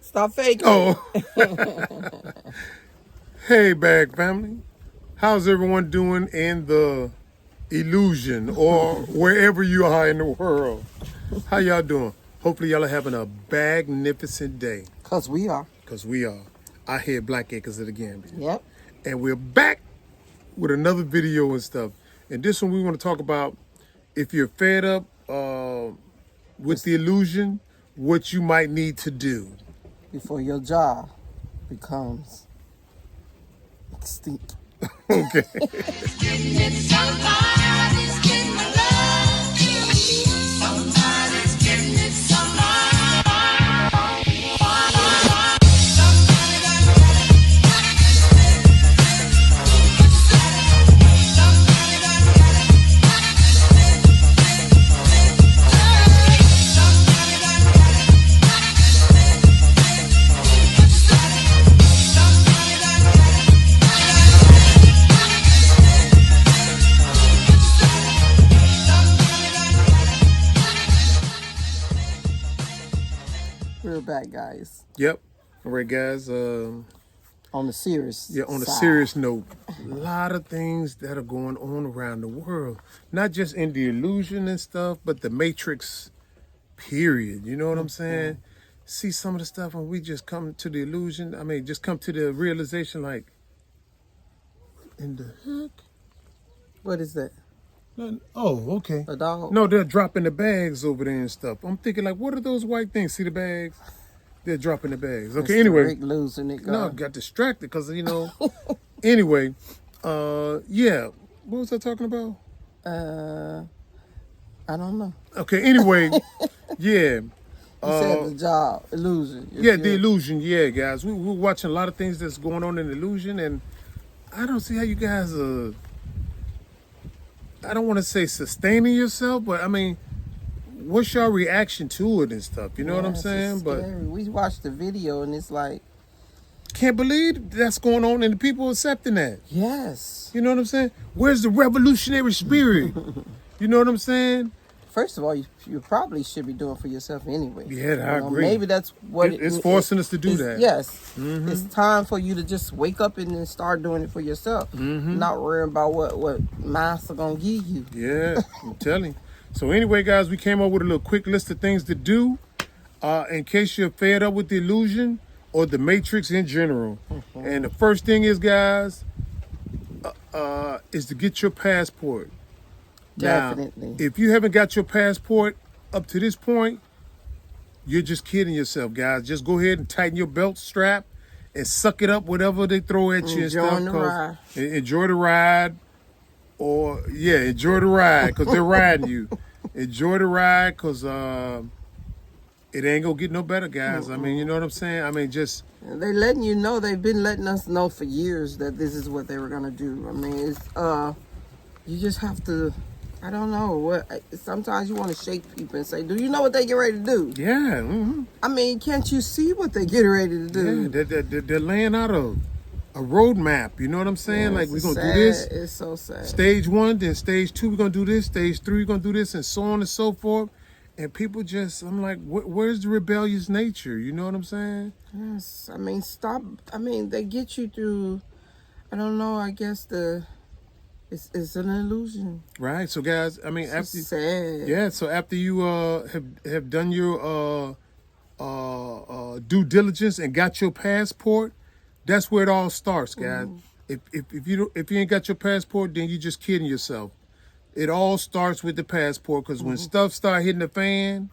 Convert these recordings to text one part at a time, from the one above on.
Stop faking. Oh. Hey, Bag family. How's everyone doing in the illusion or wherever you are in the world? How y'all doing? Hopefully y'all are having a magnificent day. Because we are. Because we are. I hear Black Acres of the Gambia. Yep. And we're back with another video and stuff. And this one we want to talk about if you're fed up with the illusion, what you might need to do. Before your job becomes extinct. Okay. We're back, guys. Yep. All right, guys. On the serious on a side. serious note, a lot of things that are going on around the world, not just in the illusion and stuff, but the Matrix, period. You know what I'm saying? See some of the stuff and we just come to the illusion. I mean, just come to the realization like, in the heck? What is that? Oh, okay. A dog? No, they're dropping the bags over there and stuff. I'm thinking like, what are those white things? See the bags? They're dropping the bags. Okay, anyway. Rick losing it. No, got distracted because, you know. Anyway, yeah. What was I talking about? I don't know. Okay, anyway, yeah. You said the job, illusion. Yeah, the illusion, yeah, guys. We're watching a lot of things that's going on in illusion, and I don't see how you guys I don't want to say sustaining yourself, but I mean, what's your reaction to it and stuff? You know what I'm saying? But we watched the video and it's like, can't believe that's going on and the people accepting that. Yes. You know what I'm saying? Where's the revolutionary spirit? You know what I'm saying? First of all, you probably should be doing for yourself anyway. Yeah, I agree. Maybe that's what it's forcing us to do that. Yes. It's time for you to just wake up and then start doing it for yourself. Not worrying about what master gonna give you. Yeah, I'm telling you. So anyway, guys, we came up with a little quick list of things to do in case you're fed up with the illusion or the Matrix in general. And the first thing is, guys, is to get your passport. Definitely. Now, if you haven't got your passport up to this point, you're just kidding yourself, guys. Just go ahead and tighten your belt strap and suck it up, whatever they throw at you and stuff. Enjoy the ride. Or, yeah, enjoy the ride because they're riding you. Enjoy the ride because it ain't going to get no better, guys. I mean, you know what I'm saying? I mean, just... They're letting you know. They've been letting us know for years that this is what they were going to do. I mean, it's you just have to... I don't know. Sometimes you want to shake people and say, do you know what they get ready to do? Yeah. I mean, can't you see what they get ready to do? Yeah, they're laying out a roadmap. You know what I'm saying? Like, we're going to do this. It's so sad. Stage 1, then stage 2, we're going to do this. Stage 3, we're going to do this, and so on and so forth. And people just, I'm like, where's the rebellious nature? You know what I'm saying? Yes. I mean, stop. I mean, they get you through, I don't know, I guess it's an illusion. Right. So, guys, I mean, after sad. Yeah. So after you have done your due diligence and got your passport, that's where it all starts, guys. If you ain't got your passport, then you're just kidding yourself. It all starts with the passport because when stuff start hitting the fan,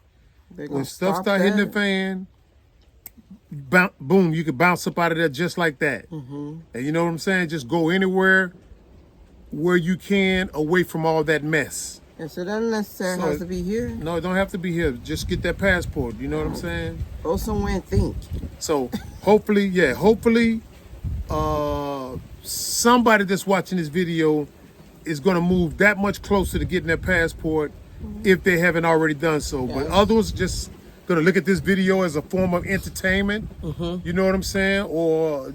boom, you can bounce up out of there just like that. And you know what I'm saying? Just go anywhere where you can away from all that mess. And so it doesn't necessarily have to be here. No, it don't have to be here. Just get that passport. You know what I'm saying? Go somewhere and think. So hopefully, somebody that's watching this video is going to move that much closer to getting their passport if they haven't already done so. But others just going to look at this video as a form of entertainment. You know what I'm saying? Or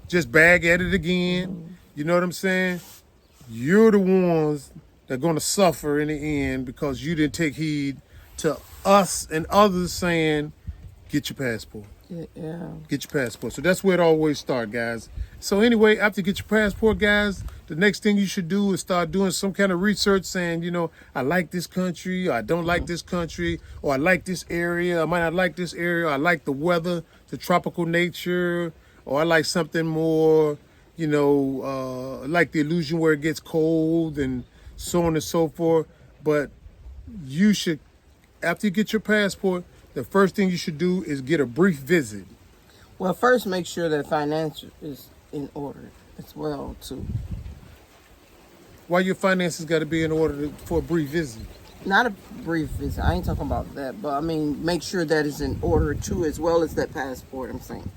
just bag at it again. You know what I'm saying? You're the ones that are going to suffer in the end because you didn't take heed to us and others saying, get your passport. Yeah. Get your passport. So that's where it always starts, guys. So anyway, after you get your passport, guys, the next thing you should do is start doing some kind of research saying, you know, I like this country, or I don't like this country, or I like this area, I might not like this area, or I like the weather, the tropical nature, or I like something more, you know, like the illusion where it gets cold and so on and so forth. But you should, after you get your passport, the first thing you should do is get a brief visit. Well, first make sure that finance is in order as well too. Why your finances got to be in order for a brief visit? Not a brief visit. I ain't talking about that, but I mean make sure that it's in order too, as well as that passport. I'm saying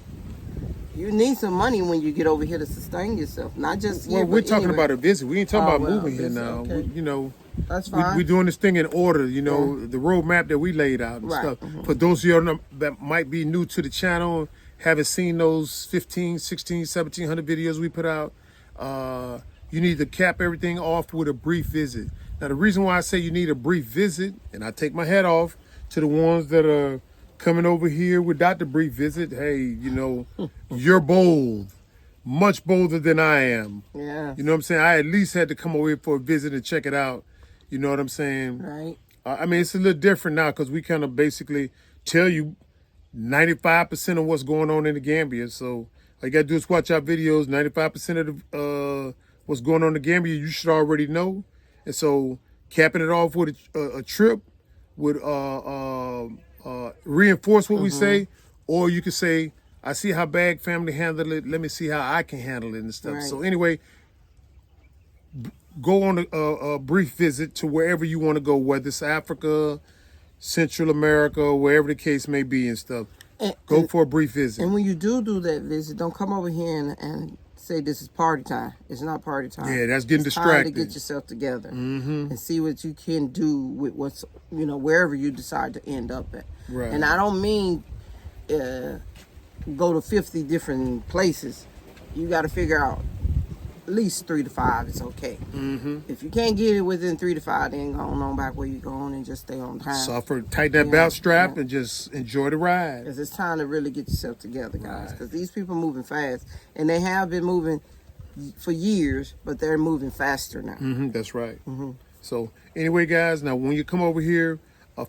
you need some money when you get over here to sustain yourself, not just here. Well, we're talking about a visit. We ain't talking about moving here now. Okay. You know. That's fine. We're doing this thing in order, you know, the roadmap that we laid out and stuff. For those of you that might be new to the channel, haven't seen those 15, 16, 1700 videos we put out, you need to cap everything off with a brief visit. Now, the reason why I say you need a brief visit, and I take my hat off to the ones that are coming over here without the brief visit, hey, you know, you're bold. Much bolder than I am. Yeah. You know what I'm saying? I at least had to come over here for a visit and check it out. You know what I'm saying? Right. I mean, it's a little different now because we kind of basically tell you 95% of what's going on in the Gambia. So all you got to do is watch our videos. 95% of the, what's going on in the Gambia, you should already know. And so capping it off with a trip would reinforce what we say. Or you could say, I see how Bag family handled it. Let me see how I can handle it and stuff. Right. So anyway, go on a brief visit to wherever you want to go, whether it's Africa, Central America, wherever the case may be and stuff. Go for a brief visit. And when you do that visit, don't come over here and say this is party time. It's not party time. Yeah, that's getting distracted. Time to get yourself together and see what you can do with what's, you know, wherever you decide to end up at. Right. And I don't mean go to 50 different places. You got to figure out at least 3 to 5 is okay. If you can't get it within 3 to 5, then go on back where you're going and just stay on time. Suffer, tighten that belt strap and just enjoy the ride. Because it's time to really get yourself together, guys. Because these people are moving fast. And they have been moving for years, but they're moving faster now. That's right. So anyway, guys, now when you come over here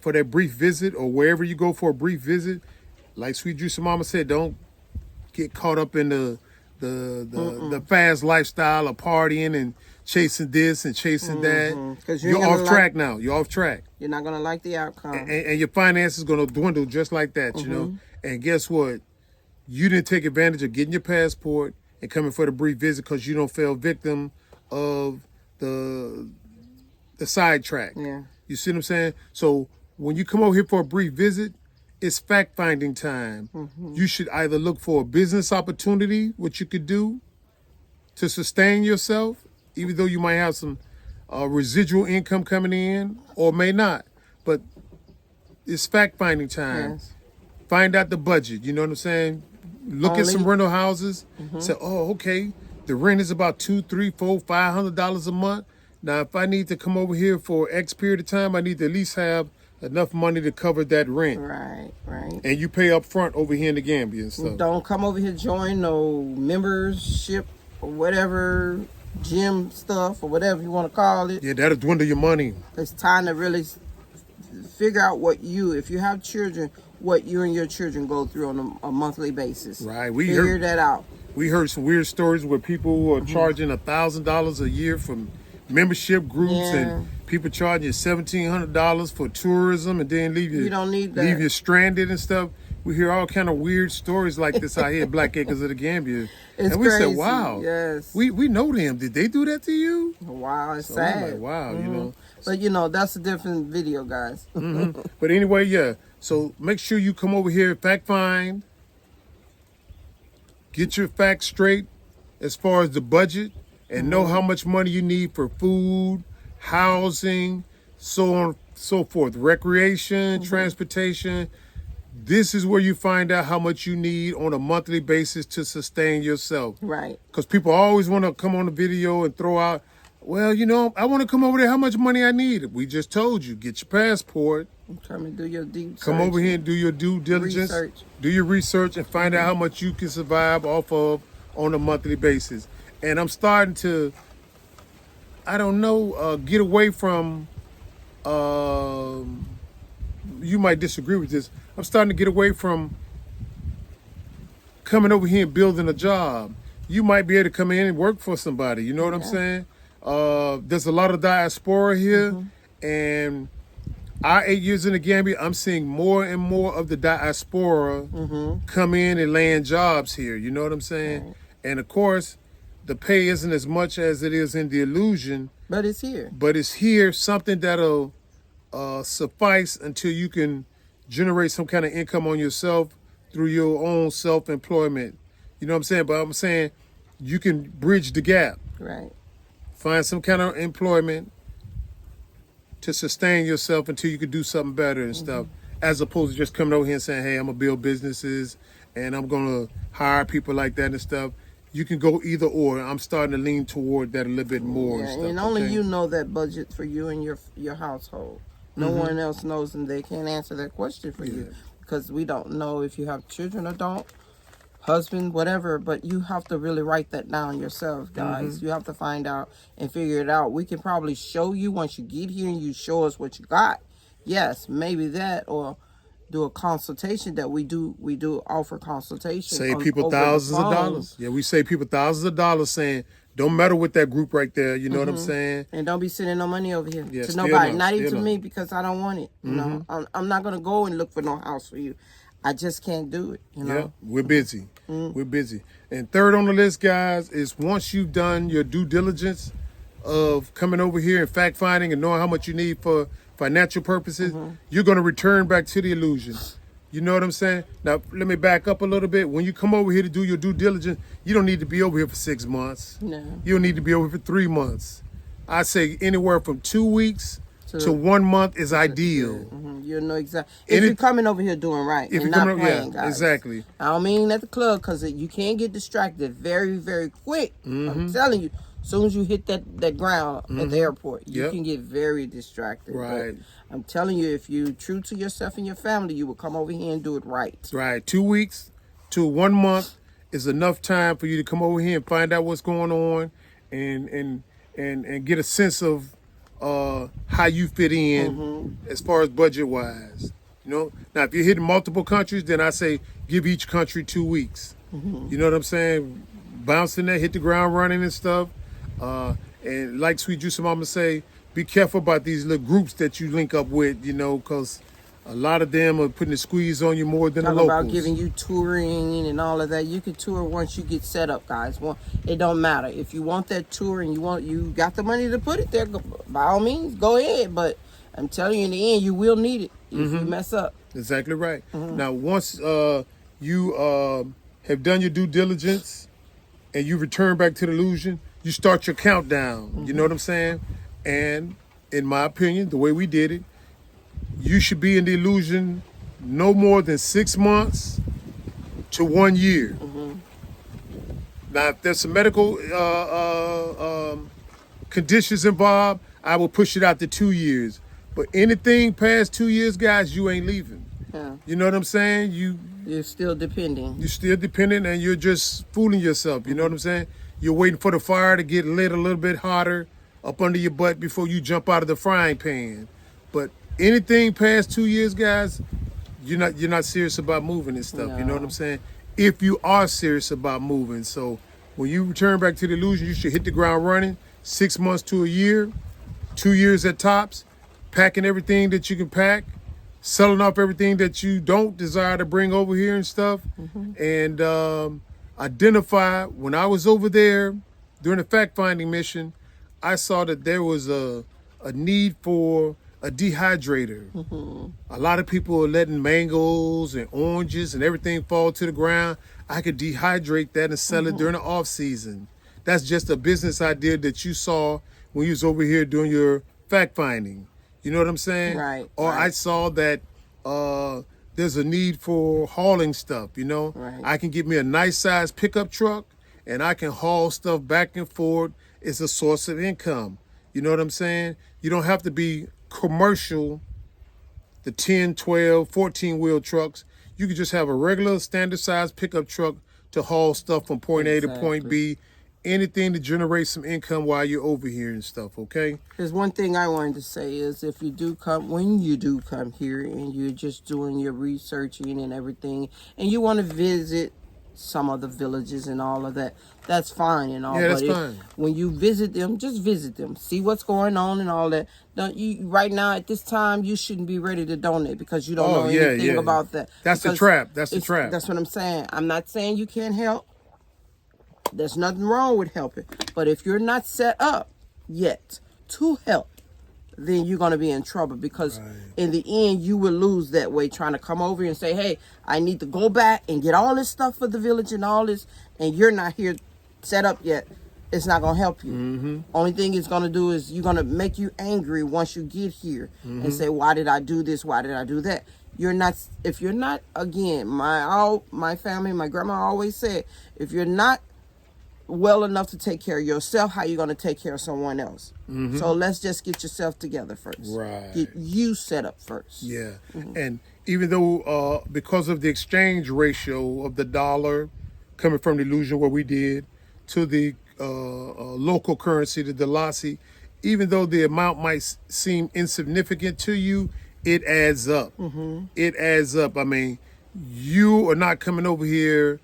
for that brief visit or wherever you go for a brief visit, like Sweet Juice Mama said, don't get caught up in the fast lifestyle of partying and chasing this and chasing that. Because you're off track now. You're off track. You're not going to like the outcome. And your finances going to dwindle just like that, you know. And guess what? You didn't take advantage of getting your passport and coming for the brief visit because you don't fell victim of the sidetrack. Yeah. You see what I'm saying? So when you come over here for a brief visit, it's fact-finding time. You should either look for a business opportunity, which you could do to sustain yourself, even though you might have some residual income coming in, or may not. But it's fact-finding time. Yes. Find out the budget. You know what I'm saying? Look at some rental houses. Say, oh, okay, the rent is about $200, $300, $400, $500 a month. Now, if I need to come over here for X period of time, I need to at least have enough money to cover that rent. Right. And you pay up front over here in the Gambia and stuff. Don't come over here join no membership or whatever, gym stuff or whatever you want to call it. Yeah, that'll dwindle your money. It's time to really figure out if you have children, what you and your children go through on a monthly basis. Right. Figure that out. We heard some weird stories where people who are charging $1,000 a year from membership groups and people charging $1,700 for tourism and then leave you don't need that. Leave you stranded and stuff. We hear all kind of weird stories like this out here at Black Acres of the Gambia. It's and we crazy. said, wow, yes. we know them. Did they do that to you? Wow, it's so sad. I'm like, wow, you know. But that's a different video, guys. But anyway, yeah. So make sure you come over here, fact find, get your facts straight as far as the budget, and know how much money you need for food, housing, so on, so forth, recreation, transportation. This is where you find out how much you need on a monthly basis to sustain yourself. Right. Because people always want to come on the video and throw out Well, I want to come over there. How much money I need? We just told you, get your passport. Come and do your deep Come over here and do your due diligence. Research. Do your research and find out how much you can survive off of on a monthly basis. And I'm starting to, I don't know, get away from, you might disagree with this. I'm starting to get away from coming over here and building a job. You might be able to come in and work for somebody. You know what I'm saying? There's a lot of diaspora here, and our 8 years in the Gambia, I'm seeing more and more of the diaspora come in and land jobs here. You know what I'm saying? Right. And of course, the pay isn't as much as it is in the illusion. But it's here. But it's here, something that'll suffice until you can generate some kind of income on yourself through your own self-employment. You know what I'm saying? But I'm saying you can bridge the gap. Right. Find some kind of employment to sustain yourself until you can do something better and stuff, as opposed to just coming over here and saying, hey, I'm going to build businesses and I'm going to hire people like that and stuff. You can go either or. I'm starting to lean toward that a little bit more. Yeah, and stuff, and only you know that budget for you and your household. No one else knows, and they can't answer that question for you because we don't know if you have children or don't, husband, whatever. But you have to really write that down yourself, guys. You have to find out and figure it out. We can probably show you once you get here and you show us what you got. Yes, maybe that, or do a consultation that we do offer consultation. Save people thousands of dollars. Yeah, we save people thousands of dollars saying, don't matter with that group right there. You know what I'm saying? And don't be sending no money over here to nobody. Not even to me, because I don't want it. You know, I'm not going to go and look for no house for you. I just can't do it. You know? Yeah, we're busy. We're busy. And third on the list, guys, is once you've done your due diligence of coming over here and fact finding and knowing how much you need for financial purposes, you're going to return back to the illusion. You know what I'm saying? Now, let me back up a little bit. When you come over here to do your due diligence, you don't need to be over here for 6 months. No. You don't need to be over here for 3 months. I say anywhere from 2 weeks to 1 month is ideal. You know exactly. If you're coming over here doing right and not playing, guys. Exactly. I don't mean at the club, because you can get distracted very, very quick. I'm telling you. As soon as you hit that ground at the airport, you can get very distracted. Right. But I'm telling you, if you're true to yourself and your family, you will come over here and do it right. Right. 2 weeks to 1 month is enough time for you to come over here and find out what's going on and get a sense of how you fit in as far as budget wise. You know? Now, if you're hitting multiple countries, then I say give each country 2 weeks. You know what I'm saying? Bounce in there, hit the ground running and stuff. And like Sweet Juice Mama say, be careful about these little groups that you link up with, you know, because a lot of them are putting the squeeze on you more than the locals. About giving you touring and all of that. You can tour once you get set up, guys. Well, it don't matter. If you want that tour and you got the money to put it there, by all means, go ahead. But I'm telling you, in the end, you will need it if you mess up. Exactly right. Now, once you have done your due diligence and you return back to the illusion, you start your countdown. You know what I'm saying? And in my opinion, the way we did it, you should be in the illusion no more than 6 months to 1 year. Now, if there's some medical conditions involved, I will push it out to 2 years. But anything past 2 years, guys, you ain't leaving. Yeah. You know what I'm saying? You're still depending. You're still dependent, and you're just fooling yourself. You know what I'm saying? You're waiting for the fire to get lit a little bit hotter up under your butt before you jump out of the frying pan. But anything past 2 years, guys, you're not serious about moving and stuff. No. You know what I'm saying? If you are serious about moving. So when you return back to the illusion, you should hit the ground running. 6 months to a year, 2 years at tops, packing everything that you can pack, selling off everything that you don't desire to bring over here and stuff. And identify, when I was over there during the fact-finding mission, I saw that there was a need for a dehydrator. A lot of people are letting mangoes and oranges and everything fall to the ground. I could dehydrate that and sell it during the off season. That's just a business idea that you saw when you was over here doing your fact finding. You know what I'm saying? Right. Or I saw that there's a need for hauling stuff, you know? Right. I can get me a nice size pickup truck and I can haul stuff back and forth it's a source of income. You know what I'm saying? You don't have to be commercial, the 10, 12, 14-wheel trucks. You could just have a regular standard size pickup truck to haul stuff from point A to point B. Anything to generate some income while you're over here and stuff, okay? There's one thing I wanted to say is if you do come, when you do come here and you're just doing your researching and everything, and you want to visit some of the villages and all of that, that's fine and all. Yeah, that's but fine. When you visit them, just visit them. See what's going on and all that. Don't you, right now, at this time, you shouldn't be ready to donate because you don't know anything about that. That's the trap. That's the trap. That's what I'm saying. I'm not saying you can't help. There's nothing wrong with helping. But if you're not set up yet to help, then you're going to be in trouble because in the end, you will lose that way trying to come over and say, hey, I need to go back and get all this stuff for the village and all this, and you're not here set up yet. It's not going to help you. Only thing it's going to do is you're going to make you angry once you get here and say, why did I do this? Why did I do that? You're not, if you're not, again, my family, my grandma always said, if you're not well enough to take care of yourself, how you going to take care of someone else? So let's just get yourself together first. Right. Get you set up first. Yeah. And even though because of the exchange ratio of the dollar coming from the illusion where we did to the local currency, the Dalasi, even though the amount might seem insignificant to you, it adds up. It adds up. I mean, you are not coming over here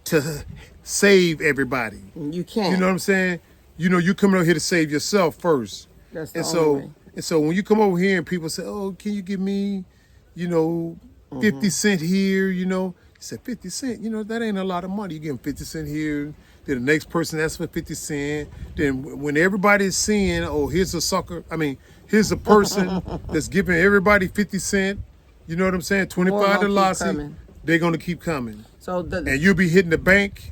to save everybody. You can't. You know what I'm saying? You know, you coming over here to save yourself first. That's the only way. And so when you come over here and people say, oh, can you give me, 50 cent here, You said 50 cent, that ain't a lot of money. You give them 50 cent here. Then the next person asks for 50 cent. Then when everybody's seeing, oh, here's a person that's giving everybody 50 cent, you know what I'm saying? 25 to Lassie, they're going to keep coming. And you'll be hitting the bank,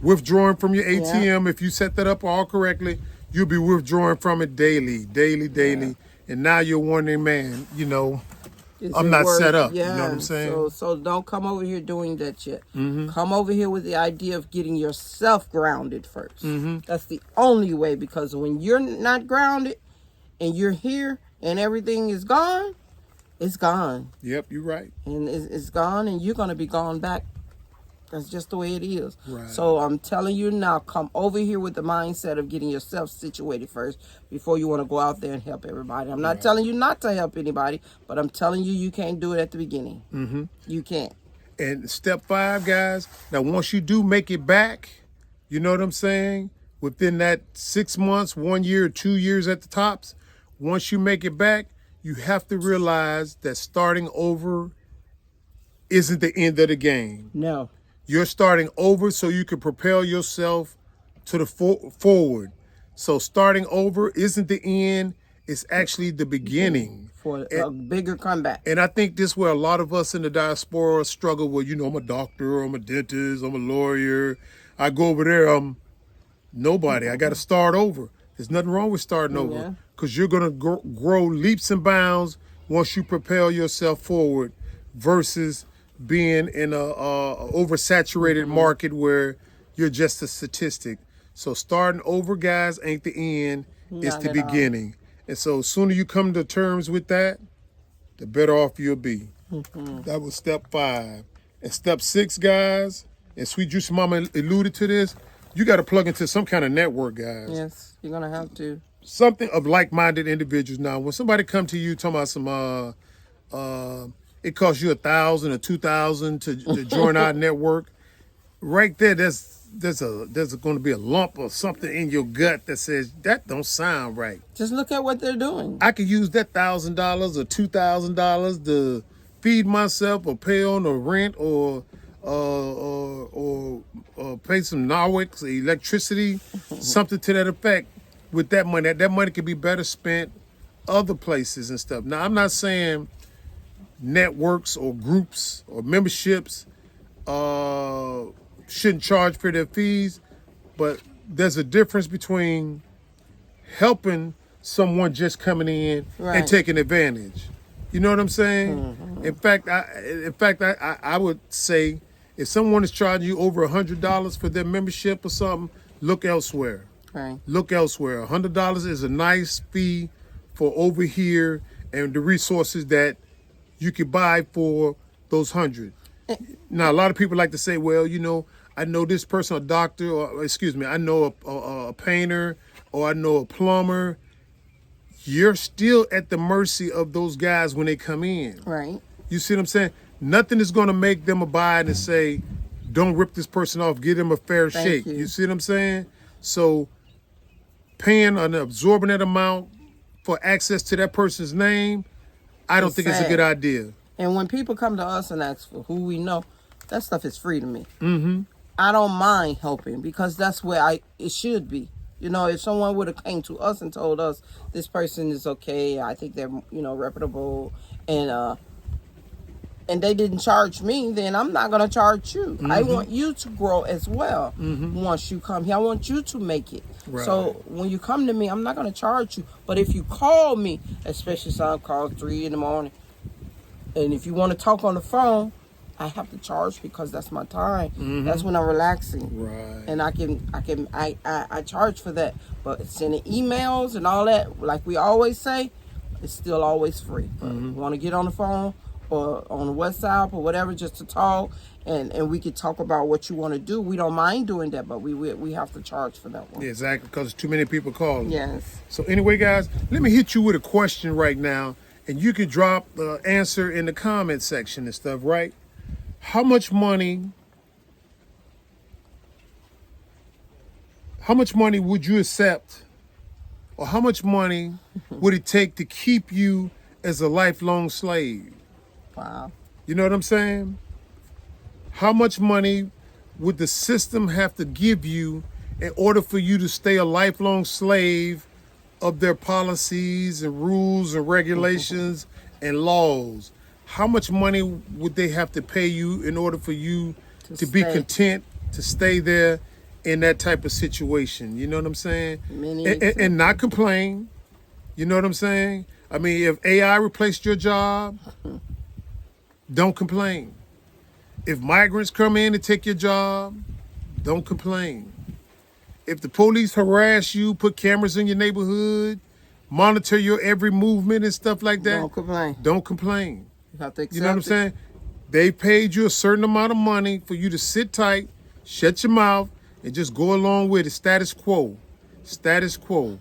withdrawing from your ATM. If you set that up all correctly, you'll be withdrawing from it daily. And now you're wondering, man, I'm not set up. Yeah. You know what I'm saying? So don't come over here doing that yet. Come over here with the idea of getting yourself grounded first. That's the only way, because when you're not grounded and you're here and everything is gone, it's gone. Yep, you're right. And it's gone, and you're going to be gone back. That's just the way it is. Right. So I'm telling you now, come over here with the mindset of getting yourself situated first before you want to go out there and help everybody. I'm not telling you not to help anybody, but I'm telling you, you can't do it at the beginning. You can't. And step 5, guys, now once you do make it back, you know what I'm saying? Within that 6 months, 1 year, 2 years at the tops, once you make it back, you have to realize that starting over isn't the end of the game. No. You're starting over so you can propel yourself to the forward. So starting over isn't the end. It's actually the beginning. For a bigger comeback. And I think this is where a lot of us in the diaspora struggle with, I'm a doctor, I'm a dentist, I'm a lawyer. I go over there, I'm nobody. I got to start over. There's nothing wrong with starting over, because you're going to grow leaps and bounds once you propel yourself forward versus being in a oversaturated market where you're just a statistic. So starting over, guys, ain't the end. It's the beginning. And so sooner you come to terms with that, the better off you'll be. That was step 5. And step 6, guys, and Sweet Juicy Mama alluded to this, you got to plug into some kind of network, guys. Yes, you're going to have to. Something of like-minded individuals. Now, when somebody come to you talking about some, it costs you $1,000 or $2,000 to join our network, right there, there's going to be a lump or something in your gut that says, that don't sound right. Just look at what they're doing. I could use that $1,000 or $2,000 to feed myself or pay on the rent or pay some NAWICs, electricity, something to that effect. With that money could be better spent other places and stuff. Now, I'm not saying networks or groups or memberships shouldn't charge for their fees, but there's a difference between helping someone just coming in and taking advantage. You know what I'm saying? In fact, I would say if someone is charging you over $100 for their membership or something, look elsewhere. Okay. Look elsewhere. $100 is a nice fee for over here and the resources that you could buy for those 100. Now, a lot of people like to say, well, I know this person, a doctor, or excuse me, I know a painter, or I know a plumber. You're still at the mercy of those guys when they come in. Right. You see what I'm saying? Nothing is going to make them abide and say, don't rip this person off, give them a fair shake. You see what I'm saying? So paying an absorbent amount for access to that person's name, I don't think it's a good idea. And when people come to us and ask for who we know, that stuff is free to me. Mm-hmm. I don't mind helping because that's where it should be. If someone would have came to us and told us this person is okay, I think they're reputable, and they didn't charge me, then I'm not gonna charge you. Mm-hmm. I want you to grow as well. Mm-hmm. Once you come here, I want you to make it. Right. So when you come to me, I'm not gonna charge you. But if you call me, especially some calls 3 a.m, and if you want to talk on the phone, I have to charge because that's my time. Mm-hmm. That's when I'm relaxing. Right. And I charge for that. But sending emails and all that, like we always say, it's still always free. Mm-hmm. You want to get on the phone or on WhatsApp or whatever just to talk, and we could talk about what you want to do. We don't mind doing that, but we have to charge for that one. Yeah, exactly, because too many people call. Yes. So anyway, guys, let me hit you with a question right now, and you can drop the answer in the comment section and stuff, right? How much money would you accept, or how much money would it take to keep you as a lifelong slave? Wow. You know what I'm saying? How much money would the system have to give you in order for you to stay a lifelong slave of their policies and rules and regulations and laws? How much money would they have to pay you in order for you to be content to stay there in that type of situation? You know what I'm saying? And not complain. You know what I'm saying? I mean, if AI replaced your job, don't complain. If migrants come in and take your job, don't complain. If the police harass you, put cameras in your neighborhood, monitor your every movement and stuff like that, don't complain. Don't complain. You have to accept You know what I'm saying? They paid you a certain amount of money for you to sit tight, shut your mouth, and just go along with it. Status quo. Status quo.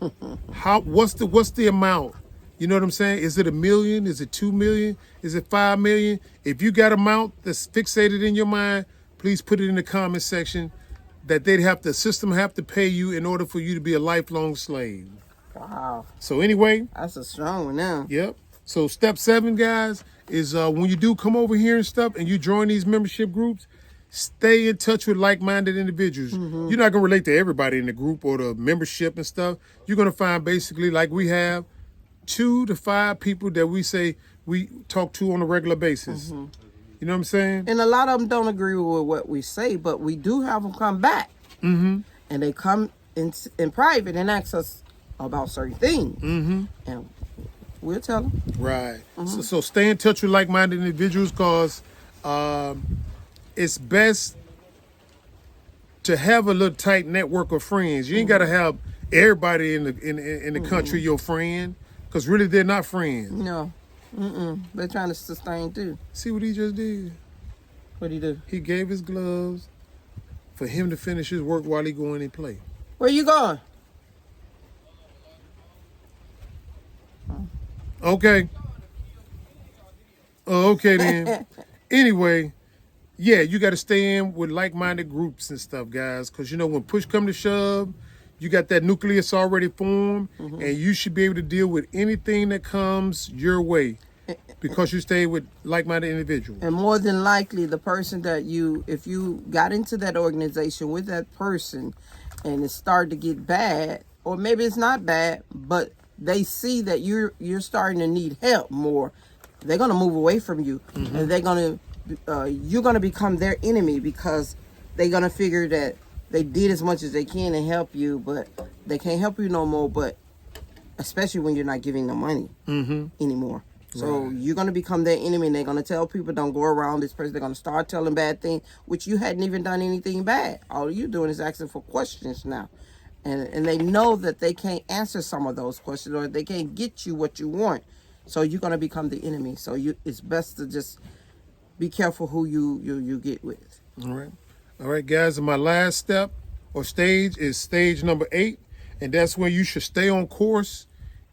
What's the amount? You know what I'm saying? Is it $1 million? Is it 2 million? Is it 5 million? If you got an amount that's fixated in your mind, please put it in the comment section that the system have to pay you in order for you to be a lifelong slave. Wow. So anyway. That's a strong one now. Yep. So step 7, guys, is when you do come over here and stuff and you join these membership groups, stay in touch with like-minded individuals. Mm-hmm. You're not going to relate to everybody in the group or the membership and stuff. You're going to find basically, like we have, 2 to 5 people that we say we talk to on a regular basis. Mm-hmm. You know what I'm saying? And a lot of them don't agree with what we say, but we do have them come back. Mm-hmm. And they come in private and ask us about certain things. Mm-hmm. And we'll tell them. Right. Mm-hmm. So stay in touch with like-minded individuals, because it's best to have a little tight network of friends. You ain't got to have everybody in the country your friend, because really they're not friends. No. They're trying to sustain too. See what he just did? What'd he do? He gave his gloves for him to finish his work while he go in and play. Where you going? Okay. Oh, okay then. Anyway, yeah, you got to stay in with like-minded groups and stuff, guys, because when push come to shove, you got that nucleus already formed, and you should be able to deal with anything that comes your way because you stay with like-minded individuals. And more than likely, the person that if you got into that organization with that person and it started to get bad, or maybe it's not bad, but they see that you're starting to need help more, they're going to move away from you. Mm-hmm. And you're going to become their enemy, because they're going to figure that they did as much as they can to help you, but they can't help you no more, but especially when you're not giving them money anymore. So you're going to become their enemy, and they're going to tell people, don't go around this person. They're going to start telling bad things, which you hadn't even done anything bad. All you're doing is asking for questions now. And they know that they can't answer some of those questions, or they can't get you what you want. So you're going to become the enemy. So it's best to just be careful who you get with. All right, guys. And my last step or stage is stage number 8. And that's when you should stay on course,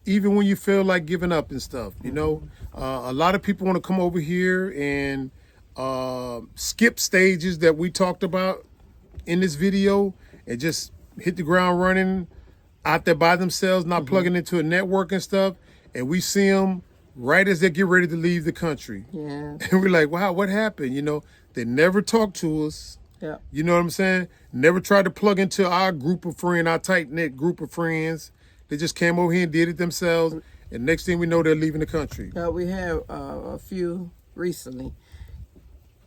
even when you feel like giving up and stuff. You know, a lot of people want to come over here and skip stages that we talked about in this video and just hit the ground running out there by themselves, not plugging into a network and stuff. And we see them right as they get ready to leave the country. Yeah. And we're like, wow, what happened? You know, they never talked to us. Yeah. You know what I'm saying? Never tried to plug into our group of friends, our tight-knit group of friends. They just came over here and did it themselves. And next thing we know, they're leaving the country. We have a few recently.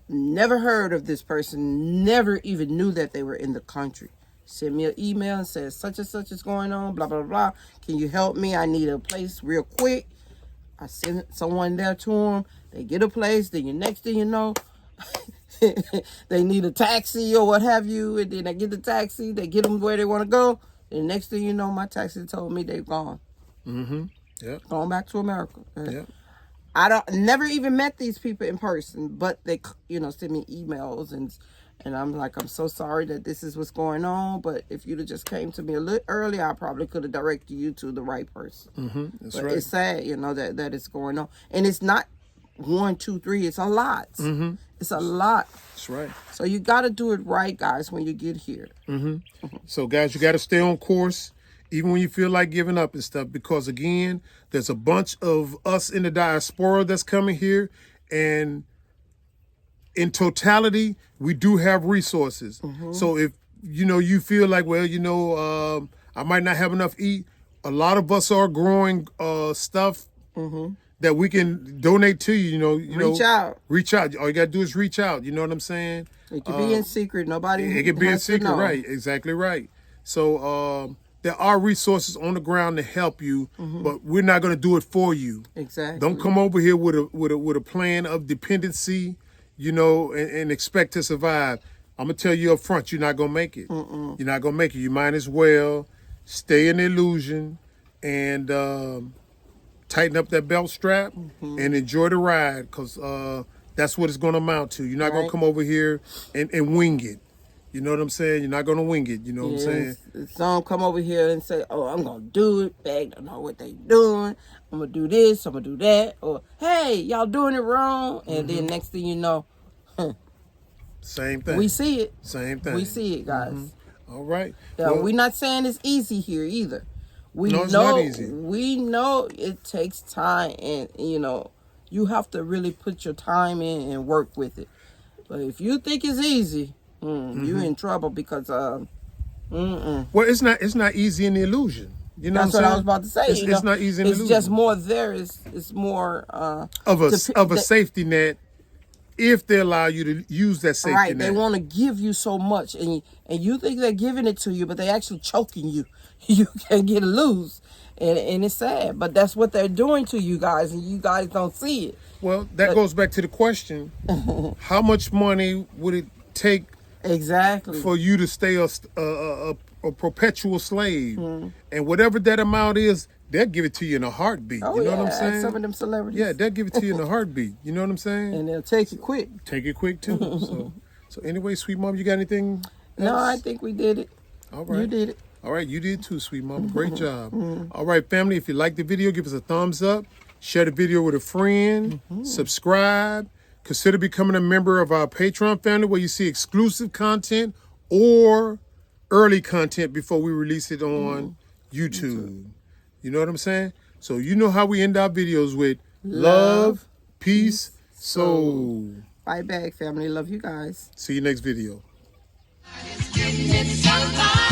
Never heard of this person. Never even knew that they were in the country. Send me an email and said, such and such is going on, blah, blah, blah. Can you help me? I need a place real quick. I send someone there to them. They get a place. Then the next thing you know, they need a taxi or what have you. And then they get the taxi. They get them where they want to go. And the next thing you know, my taxi told me they've gone. Yep. Going back to America. Yep. I never even met these people in person, but they, send me emails and I'm like, I'm so sorry that this is what's going on. But if you'd have just came to me a little earlier, I probably could have directed you to the right person. That's but right. It's sad, that it's going on. And it's not 1, 2, 3. It's a lot. It's a lot. That's right. So you got to do it right, guys, when you get here. So, guys, you got to stay on course, even when you feel like giving up and stuff, because, again, there's a bunch of us in the diaspora that's coming here, and in totality, we do have resources. So if, you feel like, well, I might not have enough to eat, a lot of us are growing stuff that we can donate to you. Reach out. Reach out. All you got to do is reach out. You know what I'm saying? It can be in secret. Nobody It can be in has to secret, know. right? Exactly right. So there are resources on the ground to help you, but we're not going to do it for you. Exactly. Don't come over here with a plan of dependency, and expect to survive. I'm going to tell you up front, you're not going to make it. You're not going to make it. You might as well stay in the illusion and tighten up that belt strap and enjoy the ride, because that's what it's going to amount to. You're not going to come over here and wing it. You know what I'm saying? You're not going to wing it. You know what I'm saying? Some come over here and say, oh, I'm going to do it. They don't know what they doing. I'm going to do this. I'm going to do that. Or, hey, y'all doing it wrong. And then next thing you know, same thing. we see it. Same thing. We see it, guys. All right. Yeah, we're not saying it's easy here either. It's not easy. We know it takes time, and, you have to really put your time in and work with it. But if you think it's easy, you're in trouble, because well, it's not easy in the illusion. You know that's what I was about to say. It's not easy in the illusion. It's just more there. It's more of a safety net, if they allow you to use that safety net. Right. They want to give you so much, and you think they're giving it to you, but they actually choking you. You can get loose, and it's sad. But that's what they're doing to you guys, and you guys don't see it. Well, that goes back to the question: how much money would it take? Exactly. For you to stay a perpetual slave. And whatever that amount is, they'll give it to you in a heartbeat. Oh, you know what I'm saying? Some of them celebrities. Yeah, they'll give it to you in a heartbeat. You know what I'm saying? And they'll take it quick. Take it quick, too. So anyway, sweet mom, you got anything else? No, I think we did it. All right. You did it. All right, you did too, sweet mama. Great job. All right, family, if you like the video, give us a thumbs up. Share the video with a friend. Subscribe. Consider becoming a member of our Patreon family, where you see exclusive content or early content before we release it on YouTube. You know what I'm saying? So you know how we end our videos with love, peace, soul. Bye back, family. Love you guys. See you next video. It's getting so hard.